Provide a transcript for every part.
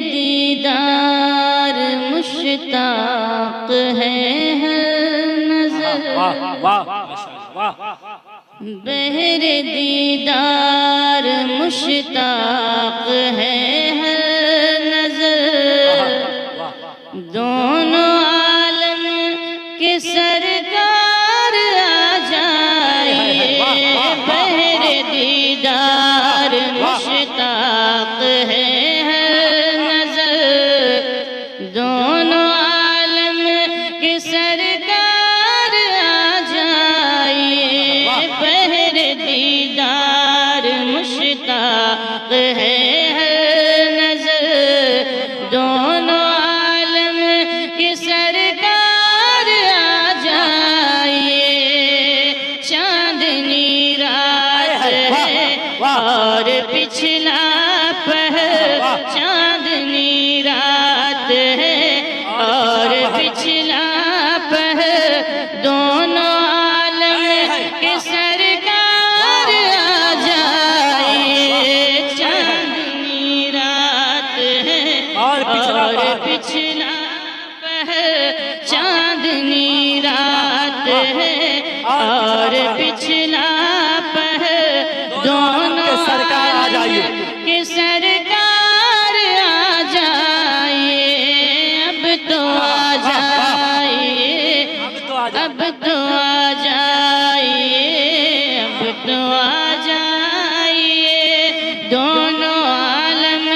دیدار مشتاق ہے ہر نظر، بہر دیدار مشتاق ہے ہر نظر، دونوں عالم کے سرکار آ جائے، بہر دیدار مشتاق ہے ہر نظر، دونوں عالم کے سرکار آ جائے، بہر دیدار مشتاق ہے ہر نظر، دونوں عالم کے سرکار آ جائے، چاندنی رات ہے اور پچھلا پہر، چاندنی رات ہے اور پچھلا پہر، دونوں عالم کے سرکار آ جائے، چاندنی رات ہے اور پچھلا پہر، چاندنی رات ہے اور پچھلا پہر، دونوں سرکار آ جائیے کہ سرکار آ جائے، اب تو آ جائیے، اب تو آ جائیے، اب تو آ جائیے، دونوں عالم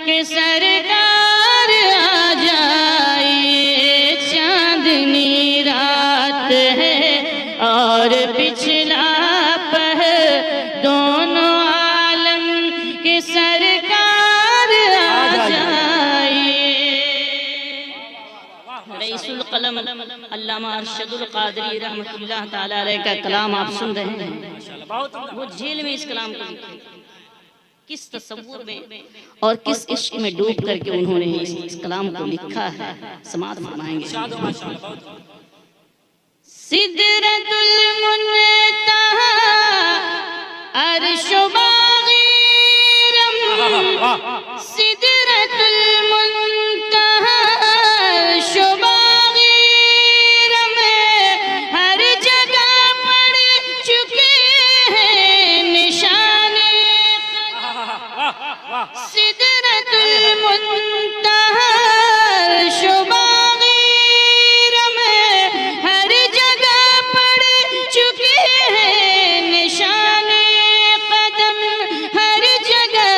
کے سرکار آ جائیے، چاندنی رات ہے اور پچھلا پہر، دونوں عالم کے سرکار آ جائیے۔ رئیس القلم علامہ ارشد القادری رحمۃ اللہ تعالیٰ علیہ کا کلام آپ سن رہے ہیں، وہ جیل میں اس کلام کو لکھے، کس تصور میں اور کس عشق میں ڈوب کر کے انہوں نے اس کلام کو لکھا ہے، سماعت فرمائیں گے۔ سدرۃ المنتہا عرش و باغیرم، سدرۃ المنتہا عرش و باغیرم، ہر جگہ پڑ چکے ہیں نشان قدم، سدرۃ المنتہا عرش و باغیرم، ہر جگہ پڑ چکے ہیں نشان قدم، ہر جگہ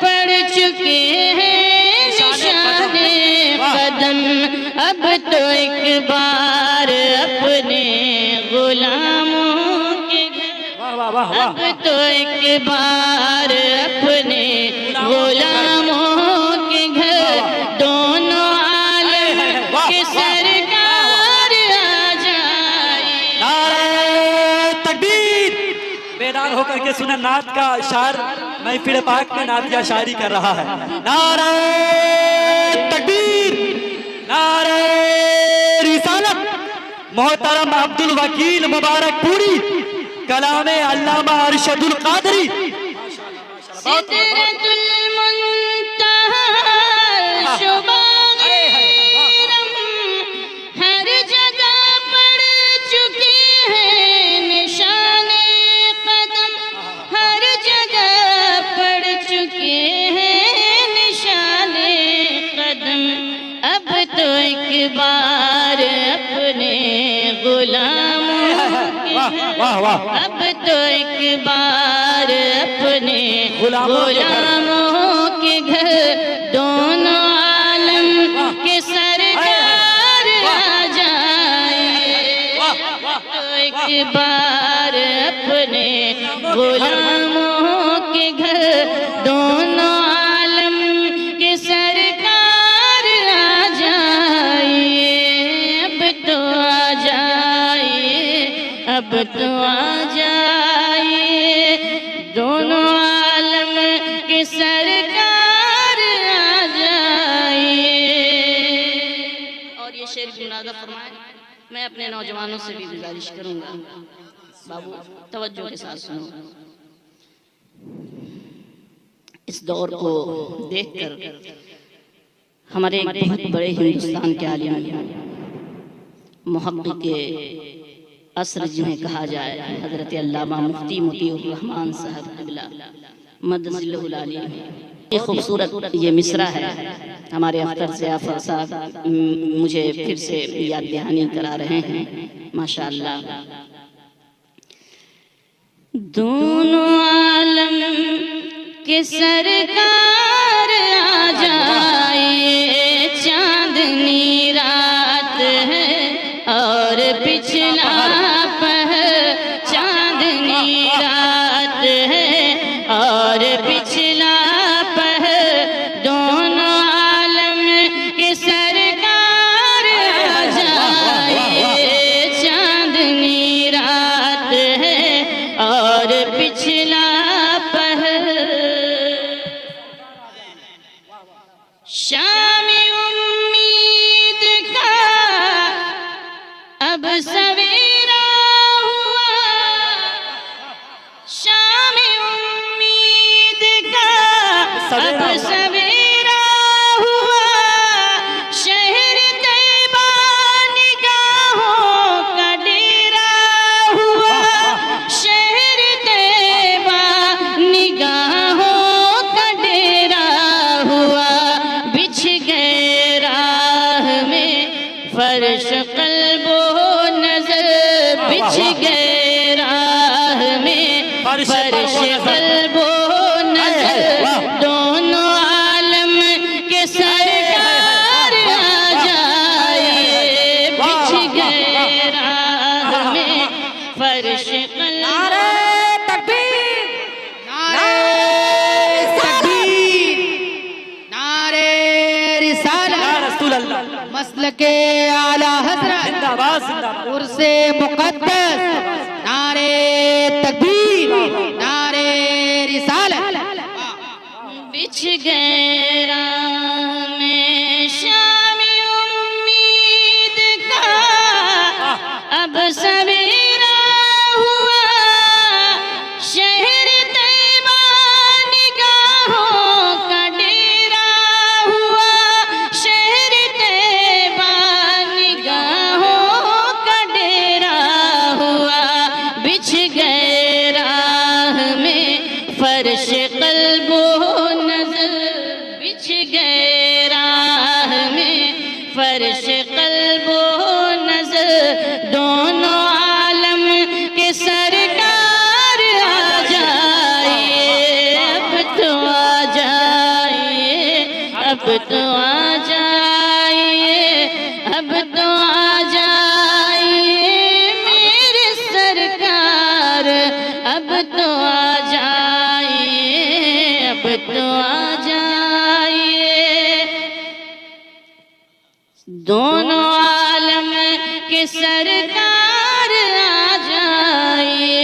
پڑ چکے ہیں نشان قدم، اب تو ایک بار اپنے غلاموں کے گھر، اب تو ایک بار اپنے غلاموں کے گھر، دونوں عالم کے سرکار آ جائے۔ نعرہ تکبیر! بیدار ہو کر کے سنیں نعت کا شعر محفل پاک میں نعتیہ شاعری کر رہا ہے۔ نعرہ تکبیر! نعرہ رسالت! محترم عبدالوکیل مبارک پوری کلام علامہ ارشد القادری۔ سدرۃ المنتہا عرش و باغیرم، ہر جگہ پڑ چکے ہیں نشان قدم، ہر جگہ پڑ چکے ہیں نشان قدم، اب تو ایک بار اپنے غلاموں کے گھر، اب تو ایک بار اپنے غلاموں کے گھر، دونوں عالم کے سرکار آ جائے، تو ایک بار اپنے غلاموں کے گھر، دونوں عالم کے سرکار آ جائیے، اب تو آ جائیے، اب تو آ جائیے، دونوں عالم کے سرکار آ جائیے۔ اور یہ شعر گنادہ فرمائے، میں اپنے نوجوانوں سے بھی گزارش کروں گا، بابو توجہ کے ساتھ سنو۔ اس دور کو دیکھ کر ہمارے ایک بہت بڑے ہندوستان کے عالم محقق عصر جنہیں کہا جائے حضرت علامہ مفتی مطیع الرحمن صاحب قبلہ مدد ذلہ العالی، ایک خوبصورت یہ مصرع ہے ہمارے اختر ضیافر صاحب مجھے پھر سے یاد دہانی کرا رہے ہیں ماشاءاللہ۔ دونوں عالم کے سرکار آ جائے، چاندنی رات ہے اور پچھلا چاندنی رات ہے اور پچھلا دونوں عالم کے سرکار آ جائے، چاندنی رات ہے اور پچھلا شام امید کا اب سویرا ہوا، شام امید کا اب سویرا ہوا، شہر طیبہ نگاہوں کا ڈیرا ہوا، شہر طیبہ نگاہوں کا ڈیرا ہوا، بچھ گئے راہ میں فرش قلب و نظر، بچھ گئے راہ میں فرش قلب و نظر، دونوں عالم کے سرکار آ جائے، بچھ گئے راہ میں فرش قلب۔ نعرہ تکبیر، نعرہ تکبیر، نعرہ رسالت، یا رسول اللہ، مسلک اعلی حضرت، زندہ باد زندہ باد، عرص مقدس، نعرہ تکبیر، نعرہ رسالت۔ بچھ گئے راہ میں شام امید کا اب سویرا ہوا، شہر طیبہ نگاہوں کا ڈیرا ہوا، شہر طیبہ نگاہوں کا ڈیرا ہوا، بچھ گئے راہ میں فرش قلب و نظر، بچھ گئے راہ میں فرش قلب و نظر، دونوں عالم کے سرکار آ جائے، اب تو آ جائے، اب تو آ جائے، اب تو آ جائے میرے سرکار، اب تو آ جائے، اب تو آ جائے، دونوں عالم کے سرکار آ جائے۔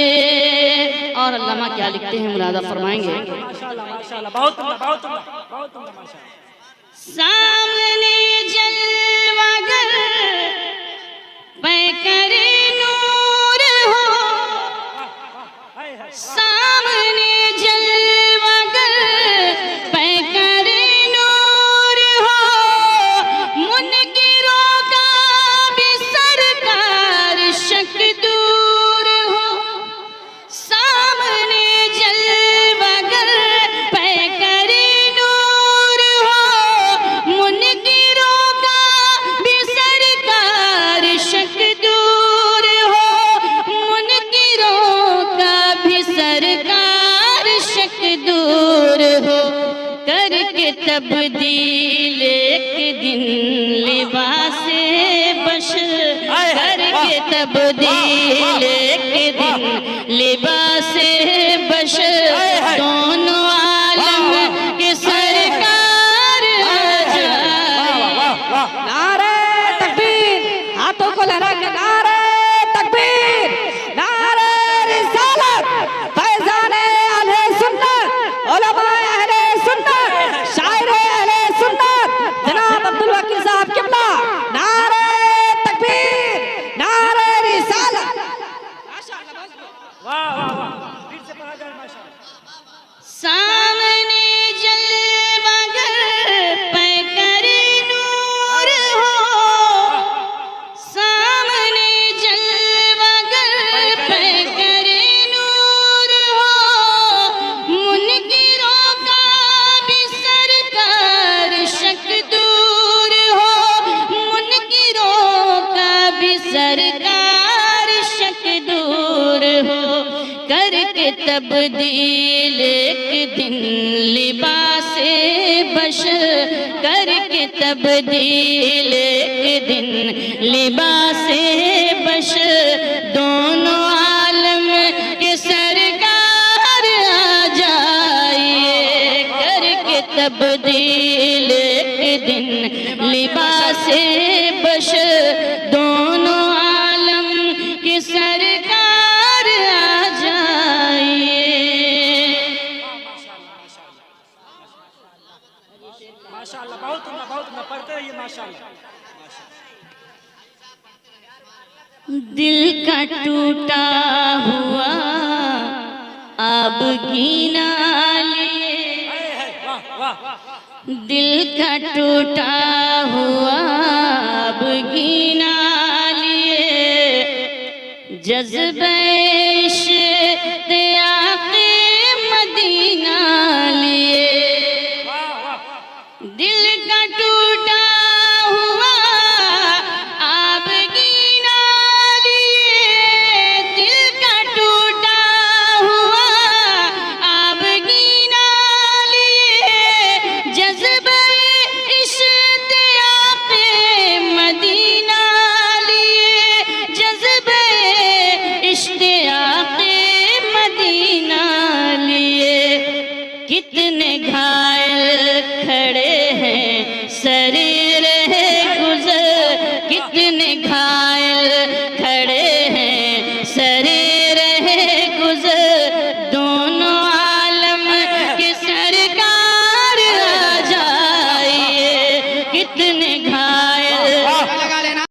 اور علامہ کیا لکھتے ہیں ملاحظہ فرمائیں گے، ماشاءاللہ ماشاءاللہ، بہت عمدہ بہت عمدہ بہت عمدہ ماشاءاللہ۔ سامنے جلوہ گر پیکر نور ہو، سامنے جلوہ گر پیکر نور ہو، منکروں کا بھی سرکار شک دور ہو، سامنے جلوہ گر پیکر نور ہو، منکروں کا بھی سرکار شک دور ہو، منکروں کا بھی سرکار شک دور ہو، کر کے تبدیل ایک دن لباس بشر، کر کے تبدیل ایک دن لباس بشر، دونوں عالم کے سرکار آ جائے۔ نعرہ تکبیر، ہاتھوں کو لہرا کے نعرہ تکبیر، نعرہ رسالت، فیضان اہل سنت، علماء اہل سنت، شاعر اہل سنت، جناب عبدالوکیل صاحب قبلہ، نعرہ تکبیر، نعرہ رسالت۔ واہ واہ واہ، پھر سے پڑھا جائے ماشاءاللہ۔ تبدیل ایک دن لباس بشر کر کے تبدیل ایک دن لباس بشر دونوں عالم کے سرکار آ جائیے کر کے تبدیل ایک دن لباس بشر دونوں عالم کے سرکار آ جائیے ماشاءاللہ بہت عمدہ پڑھتے رہیے ماشاءاللہ دل کا ٹوٹا ہوا آب گینا لیے دل کا ٹوٹا ہوا آب گینا لیے جذبہ اشتیاق مدینہ لیے دل کا ٹوٹا ہوا آب گینا لیے دل کا ٹوٹا ہوا آب گینا لیے جذبہ اشتیاق مدینہ لیے جذبہ اشتیاق مدینہ لیے کتنے گھائل کھڑے ہیں سرے رہ گزر کتنے گھائل